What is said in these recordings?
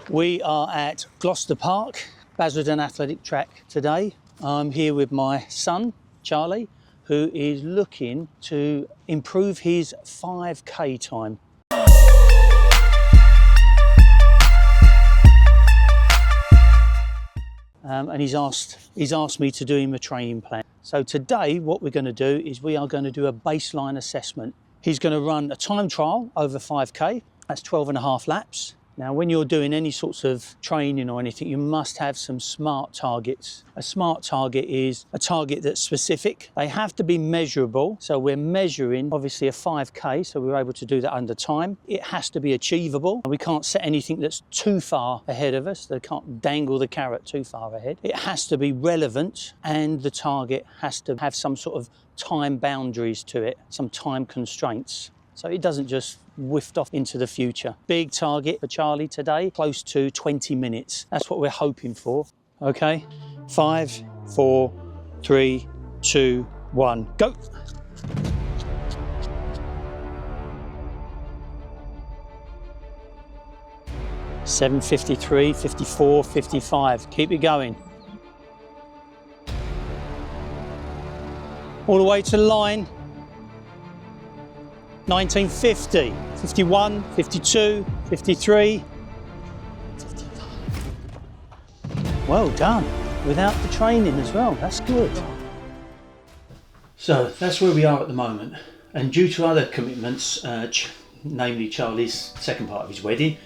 We are at Gloucester Park, Basildon Athletic Track today. I'm here with my son, Charlie, who is looking to improve his 5K time. And he's asked me to do him a training plan. So today what we're going to do is we are going to do a baseline assessment. He's going to run a time trial over 5K. That's 12.5 laps. Now, when you're doing any sorts of training or anything, you must have some SMART targets. A SMART target is a target that's specific. They have to be measurable. So we're measuring obviously a 5K, so we're able to do that under time. It has to be achievable. We can't set anything that's too far ahead of us. They can't dangle the carrot too far ahead. It has to be relevant, and the target has to have some sort of time boundaries to it, some time constraints. So it doesn't just whiffed off into the future. Big target for Charlie today, close to 20 minutes. That's what we're hoping for. Okay, 5, 4, 3, 2, 1, go. $7:53, 54, 55. Keep it going. All the way to the line. 1950, 51, 52, 53, 55. Well done, without the training as well, that's good. So that's where we are at the moment, and due to other commitments, namely Charlie's second part of his wedding,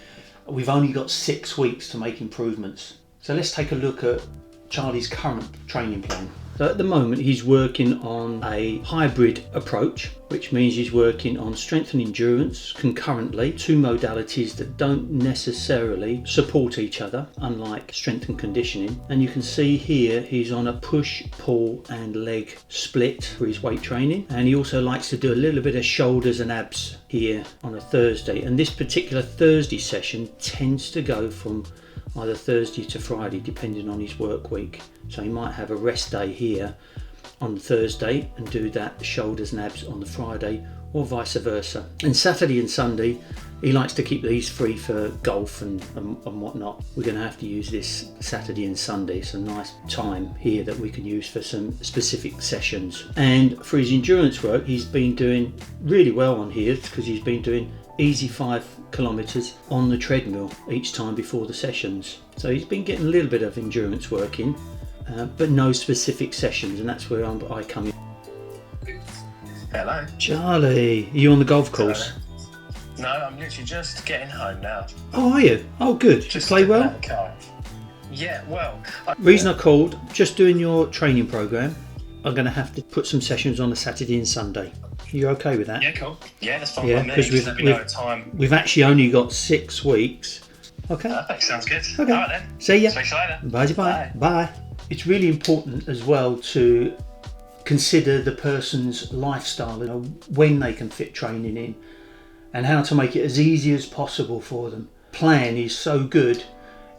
we've only got 6 weeks to make improvements. So let's take a look at Charlie's current training plan. So at the moment he's working on a hybrid approach, which means he's working on strength and endurance concurrently, two modalities that don't necessarily support each other, unlike strength and conditioning. And you can see here he's on a push, pull and leg split for his weight training, and he also likes to do a little bit of shoulders and abs here on a Thursday. And this particular Thursday session tends to go from either Thursday to Friday depending on his work week. So he might have a rest day here on Thursday and do that shoulders and abs on the Friday, or vice versa. And Saturday and Sunday he likes to keep these free for golf and whatnot. We're going to have to use this Saturday and Sunday, some nice time here that we can use for some specific sessions. And for his endurance work he's been doing really well on here, because he's been doing easy 5 kilometers on the treadmill each time before the sessions. So he's been getting a little bit of endurance work in, but no specific sessions, and that's where I come in. Hello. Charlie, are you on the golf course? Hello. No, I'm literally just getting home now. Oh, are you? Oh, good. Just play well? Yeah, well. Reason I called, just doing your training program, I'm going to have to put some sessions on a Saturday and Sunday. Are you okay with that? Yeah, cool. Yeah, that's fine. Yeah, because we've actually only got 6 weeks. Okay. Perfect, sounds good. Okay. All right then. See ya. See you later. Bye. Bye. Bye. It's really important as well to consider the person's lifestyle, when they can fit training in, and how to make it as easy as possible for them. Plan is so good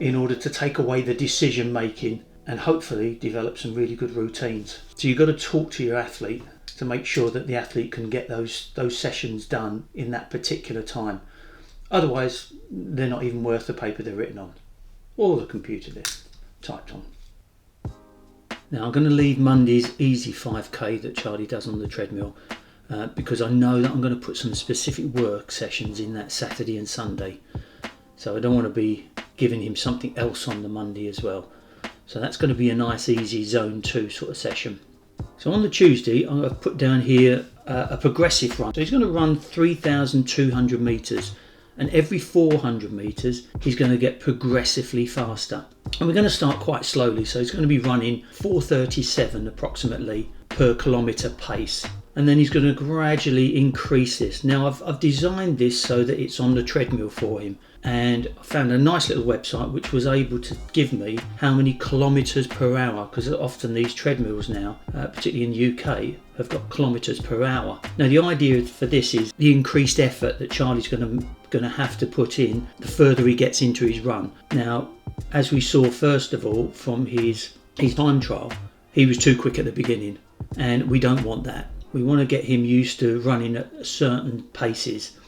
in order to take away the decision making and hopefully develop some really good routines. So you've got to talk to your athlete to make sure that the athlete can get those sessions done in that particular time. Otherwise, they're not even worth the paper they're written on, or the computer they're typed on. Now I'm going to leave Monday's easy 5K that Charlie does on the treadmill, because I know that I'm going to put some specific work sessions in that Saturday and Sunday. So I don't want to be giving him something else on the Monday as well. So that's going to be a nice easy zone 2 sort of session. So on the Tuesday I've put down here a progressive run. So he's going to run 3,200 metres, and every 400 metres he's going to get progressively faster. And we're going to start quite slowly, so he's going to be running 4:37 approximately per kilometre pace, and then he's going to gradually increase this. Now I've designed this so that it's on the treadmill for him, and I found a nice little website which was able to give me how many kilometres per hour, because often these treadmills now, particularly in the UK, have got kilometres per hour. Now the idea for this is the increased effort that Charlie's going to have to put in the further he gets into his run. Now, as we saw first of all from his time trial, he was too quick at the beginning, and we don't want that. We want to get him used to running at certain paces.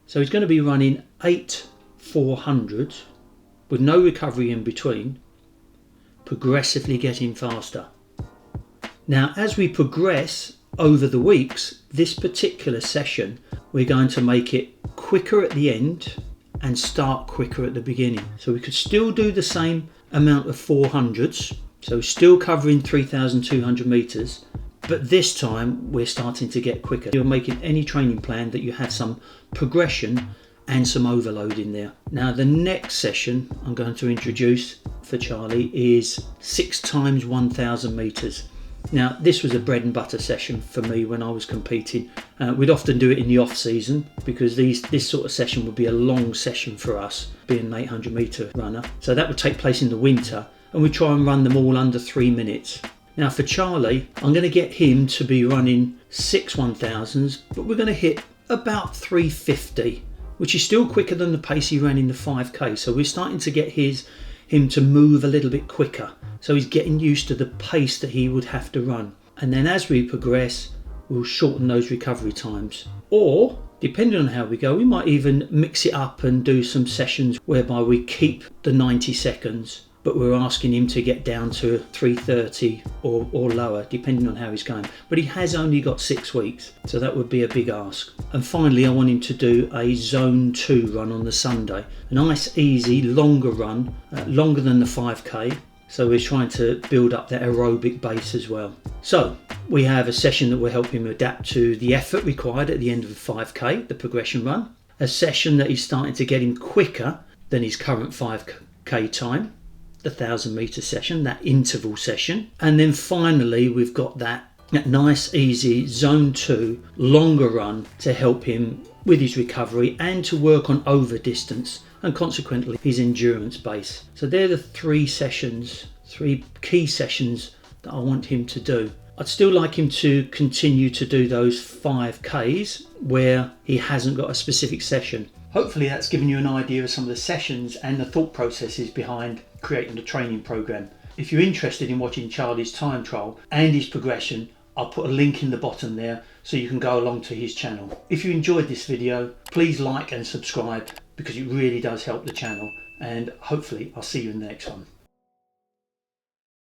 So he's going to be running 8 400 with no recovery in between, progressively getting faster. Now, as we progress over the weeks, this particular session, we're going to make it quicker at the end and start quicker at the beginning. So we could still do the same amount of 400s, so still covering 3,200 meters, but this time we're starting to get quicker. You're making any training plan that you have some progression and some overload in there. Now the next session I'm going to introduce for Charlie is 6 times 1,000 meters. Now this was a bread and butter session for me when I was competing. We'd often do it in the off season because this sort of session would be a long session for us, being an 800 meter runner. So that would take place in the winter, and we try and run them all under 3 minutes. Now for Charlie, I'm going to get him to be running 6 1000s, but we're going to hit about 350, which is still quicker than the pace he ran in the 5k. So we're starting to get him to move a little bit quicker. So he's getting used to the pace that he would have to run. And then as we progress, we'll shorten those recovery times. Or, depending on how we go, we might even mix it up and do some sessions whereby we keep the 90 seconds, but we're asking him to get down to 330 or lower, depending on how he's going. But he has only got 6 weeks, so that would be a big ask. And finally, I want him to do a zone 2 run on the Sunday. A nice, easy, longer run, longer than the 5k. So we're trying to build up that aerobic base as well. So we have a session that will help him adapt to the effort required at the end of the 5k, the progression run. A session that is starting to get him quicker than his current 5k time, the 1,000 meter session, that interval session. And then finally, we've got that nice, easy zone 2 longer run to help him with his recovery and to work on over distance and consequently his endurance base. So they're the 3 sessions, 3 key sessions that I want him to do. I'd still like him to continue to do those 5Ks where he hasn't got a specific session. Hopefully that's given you an idea of some of the sessions and the thought processes behind creating the training program. If you're interested in watching Charlie's time trial and his progression, I'll put a link in the bottom there so you can go along to his channel. If you enjoyed this video, please like and subscribe because it really does help the channel, and hopefully I'll see you in the next one.